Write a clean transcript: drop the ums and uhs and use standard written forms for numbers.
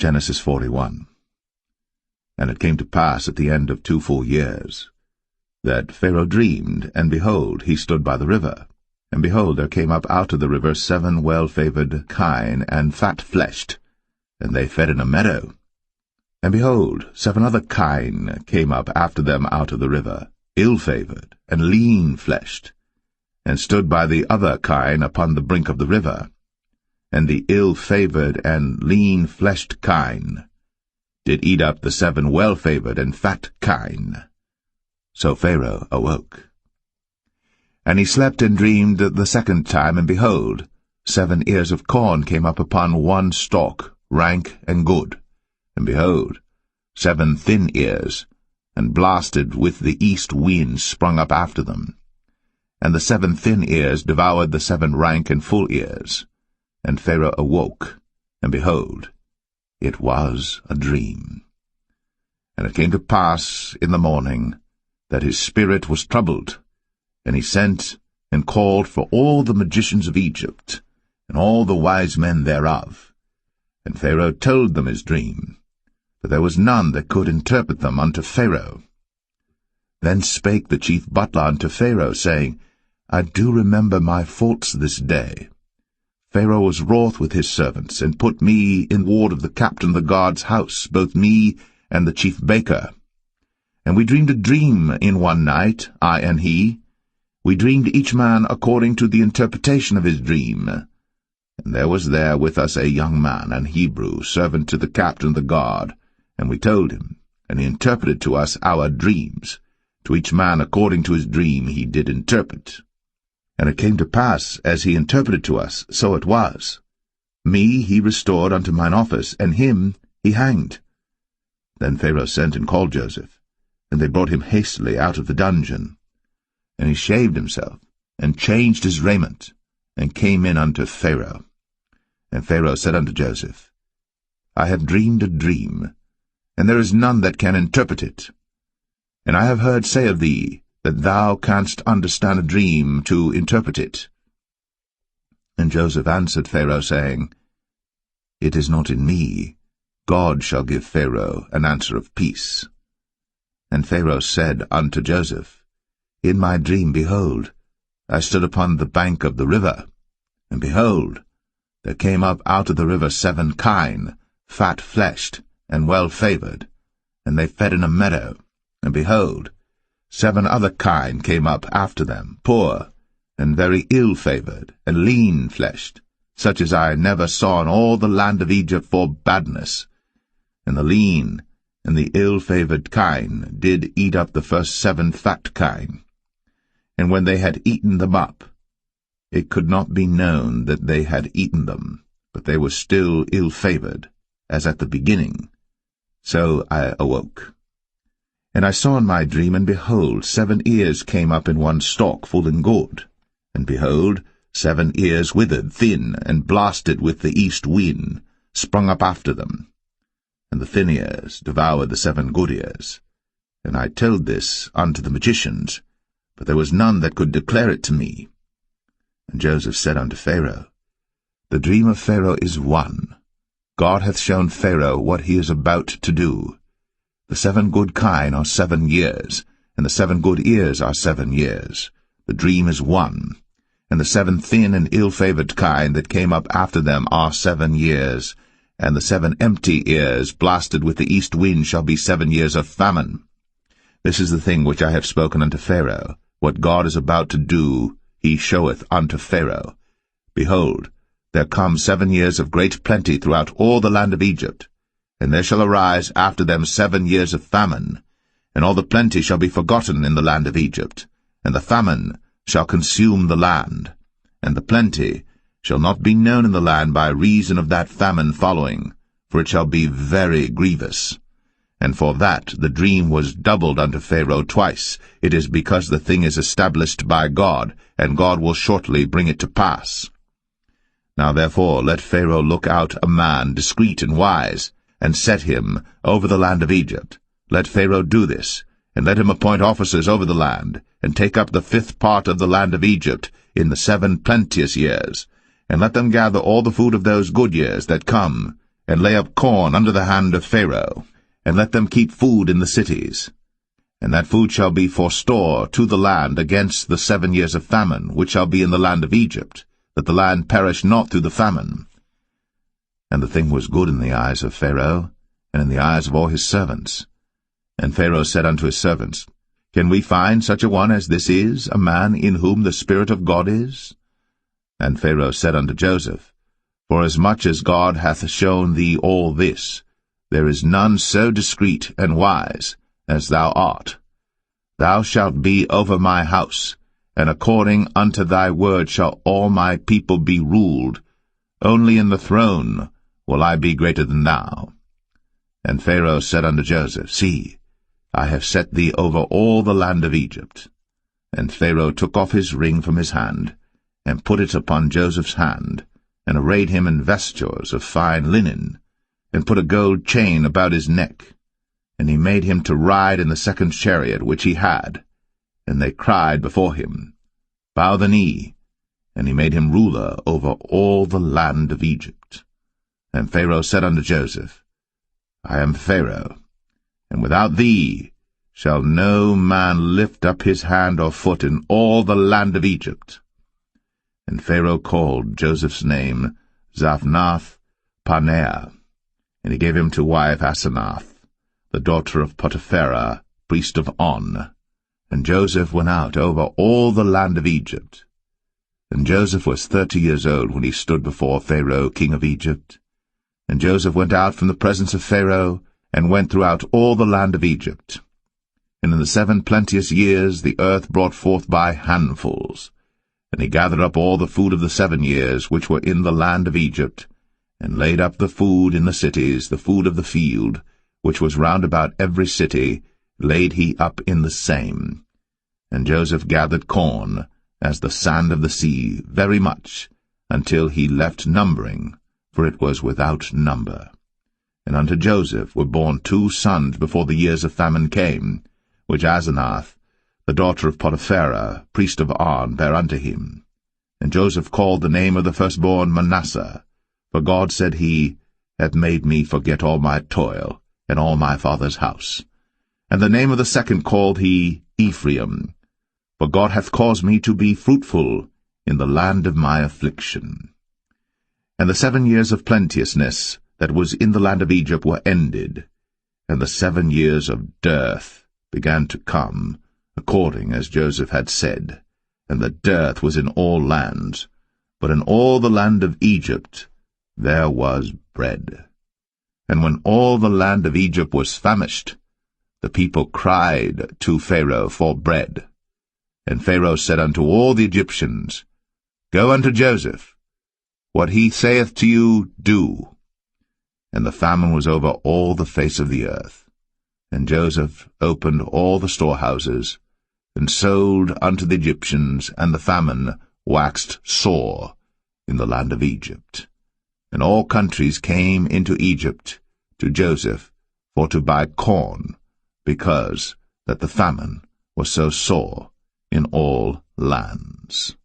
Genesis 41. And it came to pass at the end of 2 full years, that Pharaoh dreamed, and behold, he stood by the river. And behold, there came up out of the river 7 well-favored kine and fat-fleshed, and they fed in a meadow. And behold, 7 other kine came up after them out of the river, ill-favored and lean-fleshed, and stood by the other kine upon the brink of the river. And the ill-favored and lean-fleshed kine did eat up the 7 well-favored and fat kine. So Pharaoh awoke. And he slept and dreamed the second time, and behold, 7 ears of corn came up upon one stalk, rank and good. And behold, 7 thin ears, and blasted with the east wind, sprung up after them. And the 7 thin ears devoured the 7 rank and full ears. And Pharaoh awoke, and behold, it was a dream. And it came to pass in the morning that his spirit was troubled, and he sent and called for all the magicians of Egypt, and all the wise men thereof. And Pharaoh told them his dream, but there was none that could interpret them unto Pharaoh. Then spake the chief butler unto Pharaoh, saying, I do remember my faults this day. Pharaoh was wroth with his servants, and put me in ward of the captain of the guard's house, both me and the chief baker. And we dreamed a dream in one night, I and he. We dreamed each man according to the interpretation of his dream. And there was there with us a young man, an Hebrew, servant to the captain of the guard. And we told him, and he interpreted to us our dreams. To each man according to his dream he did interpret. And it came to pass, as he interpreted to us, so it was. Me he restored unto mine office, and him he hanged. Then Pharaoh sent and called Joseph, and they brought him hastily out of the dungeon. And he shaved himself, and changed his raiment, and came in unto Pharaoh. And Pharaoh said unto Joseph, I have dreamed a dream, and there is none that can interpret it. And I have heard say of thee, that thou canst understand a dream to interpret it. And Joseph answered Pharaoh, saying, It is not in me. God shall give Pharaoh an answer of peace. And Pharaoh said unto Joseph, In my dream, behold, I stood upon the bank of the river, and behold, there came up out of the river 7 kine, fat-fleshed, and well-favored, and they fed in a meadow, and behold, 7 other kine came up after them, poor, and very ill-favored, and lean-fleshed, such as I never saw in all the land of Egypt for badness. And the lean and the ill-favored kine did eat up the first 7 fat kine. And when they had eaten them up, it could not be known that they had eaten them, but they were still ill-favored, as at the beginning. So I awoke. And I saw in my dream, and behold, 7 ears came up in one stalk, full and good. And behold, 7 ears withered, thin, and blasted with the east wind, sprung up after them. And the thin ears devoured the 7 good ears. And I told this unto the magicians, but there was none that could declare it to me. And Joseph said unto Pharaoh, The dream of Pharaoh is one. God hath shown Pharaoh what he is about to do. The 7 good kine are 7 years, and the 7 good ears are 7 years. The dream is one. And the 7 thin and ill-favored kine that came up after them are 7 years, and the 7 empty ears blasted with the east wind shall be 7 years of famine. This is the thing which I have spoken unto Pharaoh. What God is about to do, he showeth unto Pharaoh. Behold, there come 7 years of great plenty throughout all the land of Egypt. And there shall arise after them 7 years of famine, and all the plenty shall be forgotten in the land of Egypt, and the famine shall consume the land, and the plenty shall not be known in the land by reason of that famine following, for it shall be very grievous. And for that the dream was doubled unto Pharaoh twice. It is because the thing is established by God, and God will shortly bring it to pass. Now therefore let Pharaoh look out a man discreet and wise, and set him over the land of Egypt. Let Pharaoh do this, and let him appoint officers over the land, and take up the 5th part of the land of Egypt in the 7 plenteous years, and let them gather all the food of those good years that come, and lay up corn under the hand of Pharaoh, and let them keep food in the cities. And that food shall be for store to the land against the 7 years of famine, which shall be in the land of Egypt, that the land perish not through the famine. And the thing was good in the eyes of Pharaoh, and in the eyes of all his servants. And Pharaoh said unto his servants, Can we find such a one as this is, a man in whom the Spirit of God is? And Pharaoh said unto Joseph, Forasmuch as God hath shown thee all this, there is none so discreet and wise as thou art. Thou shalt be over my house, and according unto thy word shall all my people be ruled. Only in the throne will I be greater than thou. And Pharaoh said unto Joseph, See, I have set thee over all the land of Egypt. And Pharaoh took off his ring from his hand, and put it upon Joseph's hand, and arrayed him in vestures of fine linen, and put a gold chain about his neck. And he made him to ride in the second chariot which he had. And they cried before him, Bow the knee. And he made him ruler over all the land of Egypt. And Pharaoh said unto Joseph, I am Pharaoh, and without thee shall no man lift up his hand or foot in all the land of Egypt. And Pharaoh called Joseph's name Zaphnath-Paneah, and he gave him to wife Asenath, the daughter of Potipharah, priest of On. And Joseph went out over all the land of Egypt. And Joseph was 30 years old when he stood before Pharaoh, king of Egypt. And Joseph went out from the presence of Pharaoh, and went throughout all the land of Egypt. And in the 7 plenteous years the earth brought forth by handfuls. And he gathered up all the food of the 7 years which were in the land of Egypt, and laid up the food in the cities, the food of the field, which was round about every city, laid he up in the same. And Joseph gathered corn, as the sand of the sea, very much, until he left numbering, for it was without number. And unto Joseph were born 2 sons before the years of famine came, which Asenath, the daughter of Potipharah, priest of On, bare unto him. And Joseph called the name of the firstborn Manasseh, for God, said he, hath made me forget all my toil, and all my father's house. And the name of the second called he Ephraim, for God hath caused me to be fruitful in the land of my affliction. And the 7 years of plenteousness that was in the land of Egypt were ended, and the 7 years of dearth began to come, according as Joseph had said. And the dearth was in all lands, but in all the land of Egypt there was bread. And when all the land of Egypt was famished, the people cried to Pharaoh for bread. And Pharaoh said unto all the Egyptians, Go unto Joseph. What he saith to you, do. And the famine was over all the face of the earth. And Joseph opened all the storehouses, and sold unto the Egyptians, and the famine waxed sore in the land of Egypt. And all countries came into Egypt to Joseph for to buy corn, because that the famine was so sore in all lands.